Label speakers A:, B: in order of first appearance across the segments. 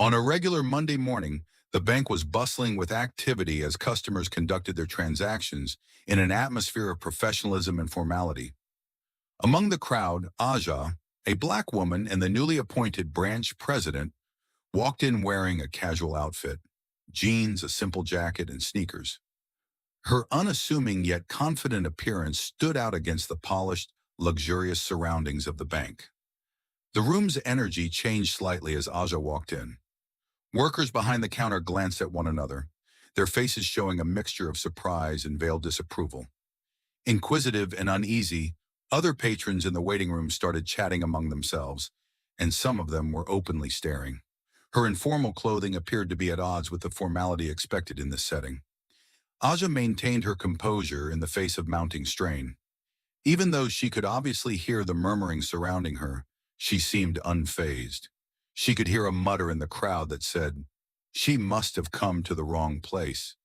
A: On a regular Monday morning, the bank was bustling with activity as customers conducted their transactions in an atmosphere of professionalism and formality. Among the crowd, Aja, a black woman and the newly appointed branch president, walked in wearing a casual outfit, jeans, a simple jacket, and sneakers. Her unassuming yet confident appearance stood out against the polished, luxurious surroundings of the bank. The room's energy changed slightly as Aja walked in. Workers behind the counter glanced at one another, their faces showing a mixture of surprise and veiled disapproval. Inquisitive and uneasy, other patrons in the waiting room started chatting among themselves, and some of them were openly staring. Her informal clothing appeared to be at odds with the formality expected in this setting. Aja maintained her composure in the face of mounting strain. Even though she could obviously hear the murmuring surrounding her, she seemed unfazed. She could hear a mutter in the crowd that said, "She must have come to the wrong place."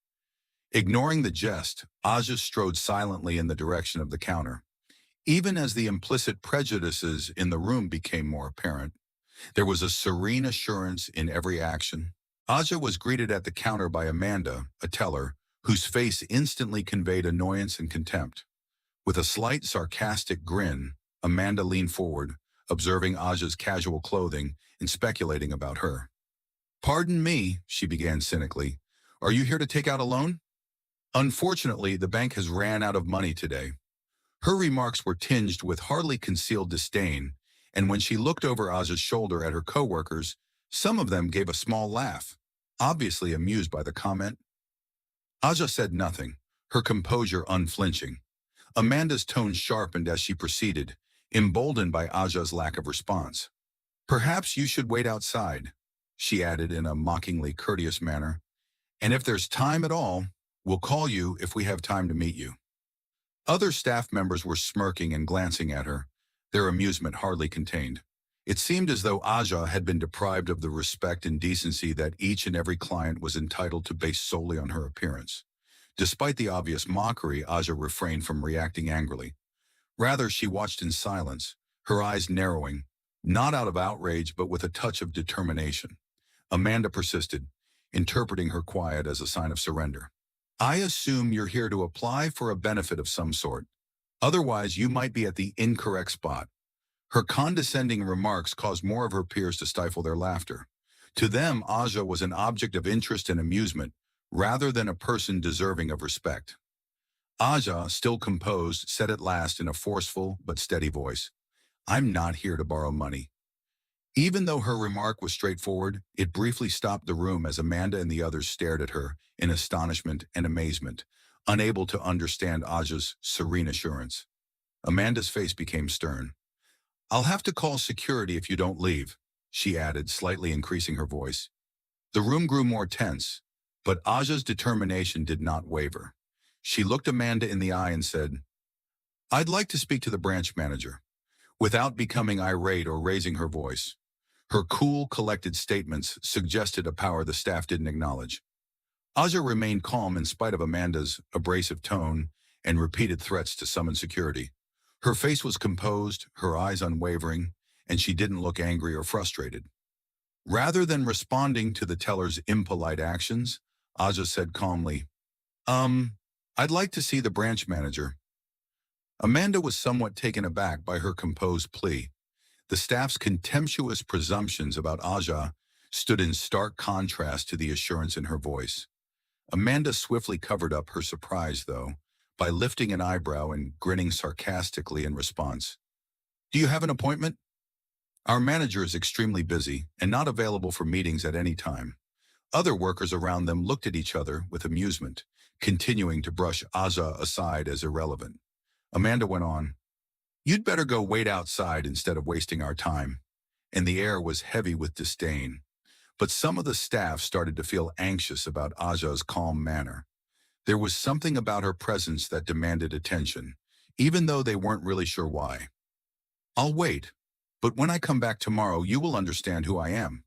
A: Ignoring the jest, Aja strode silently in the direction of the counter. Even as the implicit prejudices in the room became more apparent, there was a serene assurance in every action. Aja was greeted at the counter by Amanda, a teller, whose face instantly conveyed annoyance and contempt. With a slight sarcastic grin, Amanda leaned forward, observing Aja's casual clothing and speculating about her. "Pardon me," she began cynically. "Are you here to take out a loan?" "Unfortunately, the bank has ran out of money today." Her remarks were tinged with hardly concealed disdain, and when she looked over Aja's shoulder at her coworkers, some of them gave a small laugh, obviously amused by the comment. Aja said nothing, her composure unflinching. Amanda's tone sharpened as she proceeded, emboldened by Aja's lack of response. "Perhaps you should wait outside," she added in a mockingly courteous manner. "And if there's time at all, we'll call you if we have time to meet you." Other staff members were smirking and glancing at her, their amusement hardly contained. It seemed as though Aja had been deprived of the respect and decency that each and every client was entitled to base solely on her appearance. Despite the obvious mockery, Aja refrained from reacting angrily. Rather, she watched in silence, her eyes narrowing, not out of outrage but with a touch of determination. Amanda persisted, interpreting her quiet as a sign of surrender. "I assume you're here to apply for a benefit of some sort. Otherwise, you might be at the incorrect spot." Her condescending remarks caused more of her peers to stifle their laughter. To them, Aja was an object of interest and amusement, rather than a person deserving of respect. Aja, still composed, said at last in a forceful but steady voice, "I'm not here to borrow money." Even though her remark was straightforward, it briefly stopped the room as Amanda and the others stared at her in astonishment and amazement, unable to understand Aja's serene assurance. Amanda's face became stern. "I'll have to call security if you don't leave," she added, slightly increasing her voice. The room grew more tense, but Aja's determination did not waver. She looked Amanda in the eye and said, "I'd like to speak to the branch manager," without becoming irate or raising her voice. Her cool, collected statements suggested a power the staff didn't acknowledge. Aja remained calm in spite of Amanda's abrasive tone and repeated threats to summon security. Her face was composed, her eyes unwavering, and she didn't look angry or frustrated. Rather than responding to the teller's impolite actions, Aja said calmly, I'd like to see the branch manager." Amanda was somewhat taken aback by her composed plea. The staff's contemptuous presumptions about Aja stood in stark contrast to the assurance in her voice. Amanda swiftly covered up her surprise, though, by lifting an eyebrow and grinning sarcastically in response. "Do you have an appointment?" "Our manager is extremely busy and not available for meetings at any time." Other workers around them looked at each other with amusement, continuing to brush Aja aside as irrelevant. Amanda went on, "You'd better go wait outside instead of wasting our time." And the air was heavy with disdain. But some of the staff started to feel anxious about Aja's calm manner. There was something about her presence that demanded attention, even though they weren't really sure why. "I'll wait, but when I come back tomorrow, you will understand who I am,"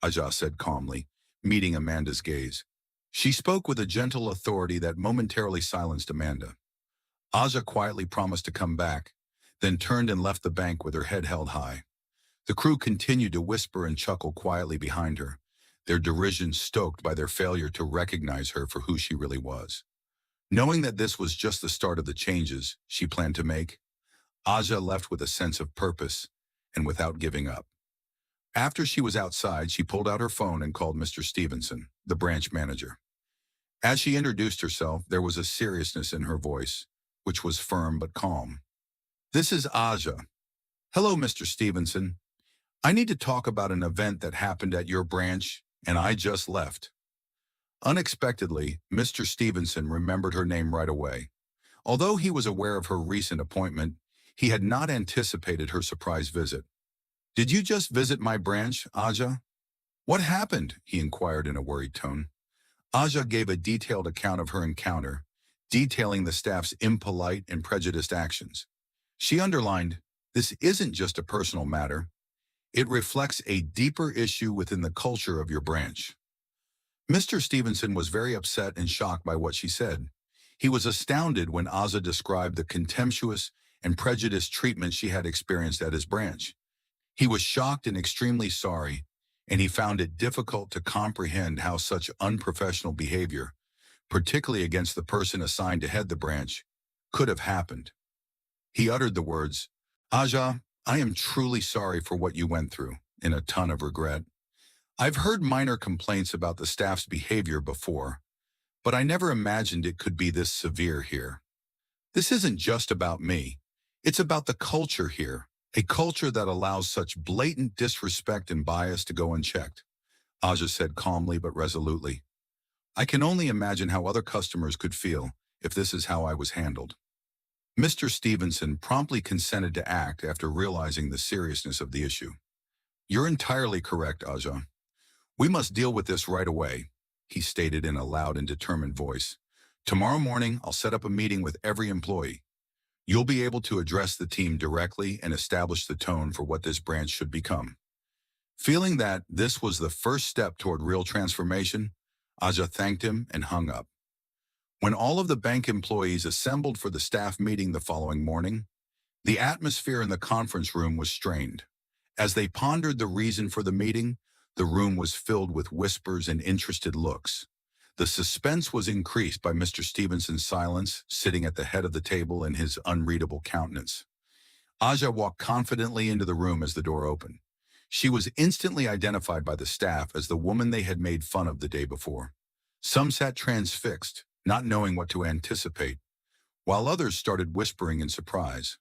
A: Aja said calmly, meeting Amanda's gaze. She spoke with a gentle authority that momentarily silenced Amanda. Aja quietly promised to come back, then turned and left the bank with her head held high. The crew continued to whisper and chuckle quietly behind her, their derision stoked by their failure to recognize her for who she really was. Knowing that this was just the start of the changes she planned to make, Aja left with a sense of purpose and without giving up. After she was outside, she pulled out her phone and called Mr. Stevenson, the branch manager. As she introduced herself, there was a seriousness in her voice, which was firm but calm. "This is Aja. Hello, Mr. Stevenson. I need to talk about an event that happened at your branch, and I just left." Unexpectedly, Mr. Stevenson remembered her name right away. Although he was aware of her recent appointment, he had not anticipated her surprise visit. "Did you just visit my branch, Aja?" "What happened?" he inquired in a worried tone. Aja gave a detailed account of her encounter, detailing the staff's impolite and prejudiced actions. She underlined, "This isn't just a personal matter. It reflects a deeper issue within the culture of your branch." Mr. Stevenson was very upset and shocked by what she said. He was astounded when Aja described the contemptuous and prejudiced treatment she had experienced at his branch. He was shocked and extremely sorry, and he found it difficult to comprehend how such unprofessional behavior, particularly against the person assigned to head the branch, could have happened. He uttered the words, "Aja, I am truly sorry for what you went through," in a ton of regret. "I've heard minor complaints about the staff's behavior before, but I never imagined it could be this severe here. This isn't just about me. It's about the culture here, a culture that allows such blatant disrespect and bias to go unchecked," Aja said calmly but resolutely. "I can only imagine how other customers could feel if this is how I was handled." Mr. Stevenson promptly consented to act after realizing the seriousness of the issue. "You're entirely correct, Aja. We must deal with this right away," he stated in a loud and determined voice. "Tomorrow morning, I'll set up a meeting with every employee. You'll be able to address the team directly and establish the tone for what this branch should become." Feeling that this was the first step toward real transformation, Aja thanked him and hung up. When all of the bank employees assembled for the staff meeting the following morning, the atmosphere in the conference room was strained. As they pondered the reason for the meeting, the room was filled with whispers and interested looks. The suspense was increased by Mr. Stevenson's silence, sitting at the head of the table in his unreadable countenance. Aja walked confidently into the room as the door opened. She was instantly identified by the staff as the woman they had made fun of the day before. Some sat transfixed, not knowing what to anticipate, while others started whispering in surprise.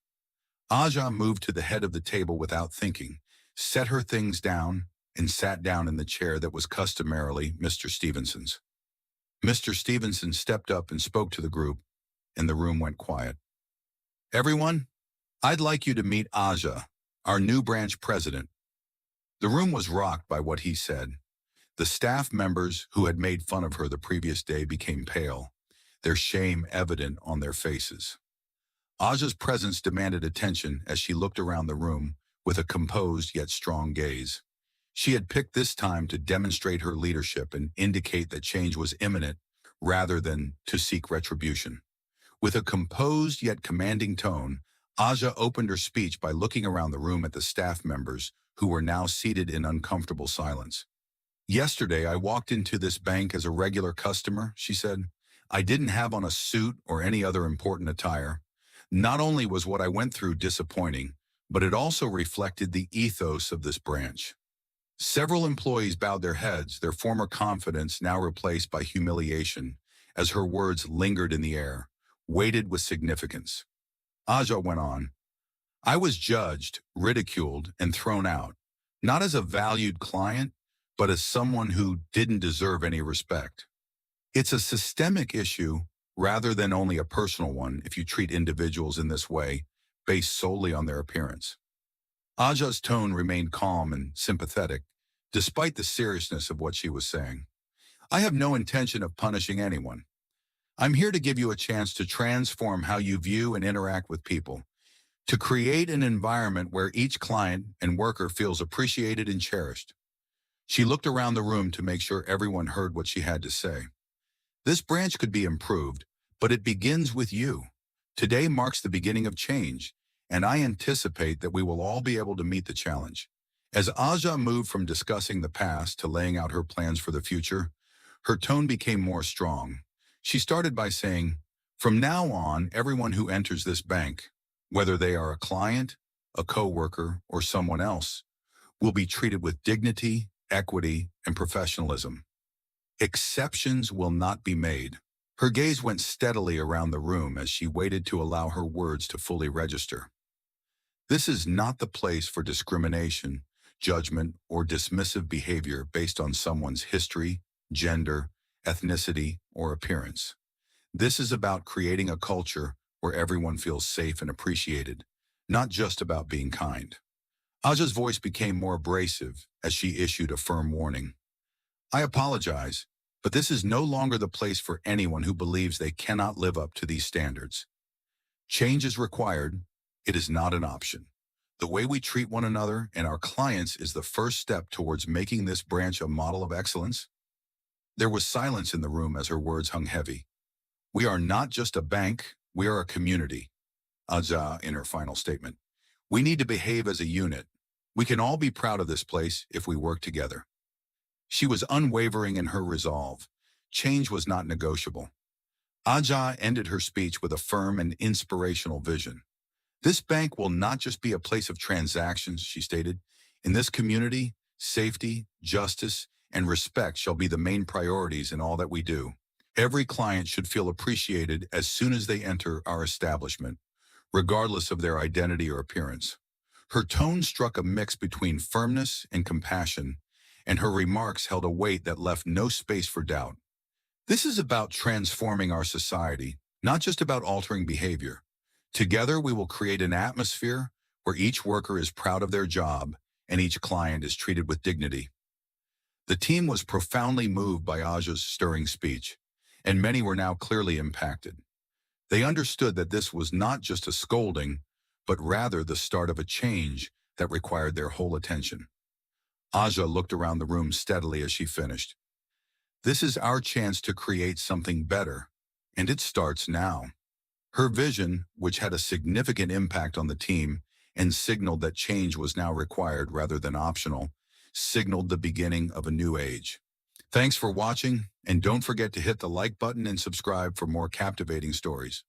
A: Aja moved to the head of the table without thinking, set her things down, and sat down in the chair that was customarily Mr. Stevenson's. Mr. Stevenson stepped up and spoke to the group, and the room went quiet. "Everyone, I'd like you to meet Aja, our new branch president." The room was rocked by what he said. The staff members who had made fun of her the previous day became pale, their shame evident on their faces. Aja's presence demanded attention as she looked around the room with a composed yet strong gaze. She had picked this time to demonstrate her leadership and indicate that change was imminent rather than to seek retribution. With a composed yet commanding tone, Aja opened her speech by looking around the room at the staff members who were now seated in uncomfortable silence. "Yesterday, I walked into this bank as a regular customer," she said. "I didn't have on a suit or any other important attire. Not only was what I went through disappointing, but it also reflected the ethos of this branch." Several employees bowed their heads, their former confidence now replaced by humiliation, as her words lingered in the air, weighted with significance. Aja went on, "I was judged, ridiculed, and thrown out, not as a valued client, but as someone who didn't deserve any respect. It's a systemic issue rather than only a personal one if you treat individuals in this way, based solely on their appearance." Aja's tone remained calm and sympathetic, despite the seriousness of what she was saying. "I have no intention of punishing anyone. I'm here to give you a chance to transform how you view and interact with people, to create an environment where each client and worker feels appreciated and cherished." She looked around the room to make sure everyone heard what she had to say. "This branch could be improved, but it begins with you. Today marks the beginning of change, and I anticipate that we will all be able to meet the challenge. As Aja moved from discussing the past to laying out her plans for the future, her tone became more strong. She started by saying, "From now on, everyone who enters this bank, whether they are a client, a coworker, or someone else, will be treated with dignity, equity, and professionalism. Exceptions will not be made." Her gaze went steadily around the room as she waited to allow her words to fully register. This is not the place for discrimination, judgment, or dismissive behavior based on someone's history, gender, ethnicity, or appearance. This is about creating a culture where everyone feels safe and appreciated, not just about being kind. Aja's voice became more abrasive as she issued a firm warning. "I apologize, but this is no longer the place for anyone who believes they cannot live up to these standards. Change is required. It is not an option. The way we treat one another and our clients is the first step towards making this branch a model of excellence." There was silence in the room as her words hung heavy. "We are not just a bank, we are a community," Aja in her final statement. "We need to behave as a unit. We can all be proud of this place if we work together." She was unwavering in her resolve. Change was not negotiable. Aja ended her speech with a firm and inspirational vision. "This bank will not just be a place of transactions," she stated. "In this community, safety, justice, and respect shall be the main priorities in all that we do. Every client should feel appreciated as soon as they enter our establishment, regardless of their identity or appearance." Her tone struck a mix between firmness and compassion, and her remarks held a weight that left no space for doubt. This is about transforming our society, not just about altering behavior. Together, we will create an atmosphere where each worker is proud of their job and each client is treated with dignity. The team was profoundly moved by Aja's stirring speech, and many were now clearly impacted. They understood that this was not just a scolding, but rather the start of a change that required their whole attention. Aja looked around the room steadily as she finished. "This is our chance to create something better, and it starts now." Her vision, which had a significant impact on the team and signaled that change was now required rather than optional, signaled the beginning of a new age. Thanks for watching, and don't forget to hit the like button and subscribe for more captivating stories.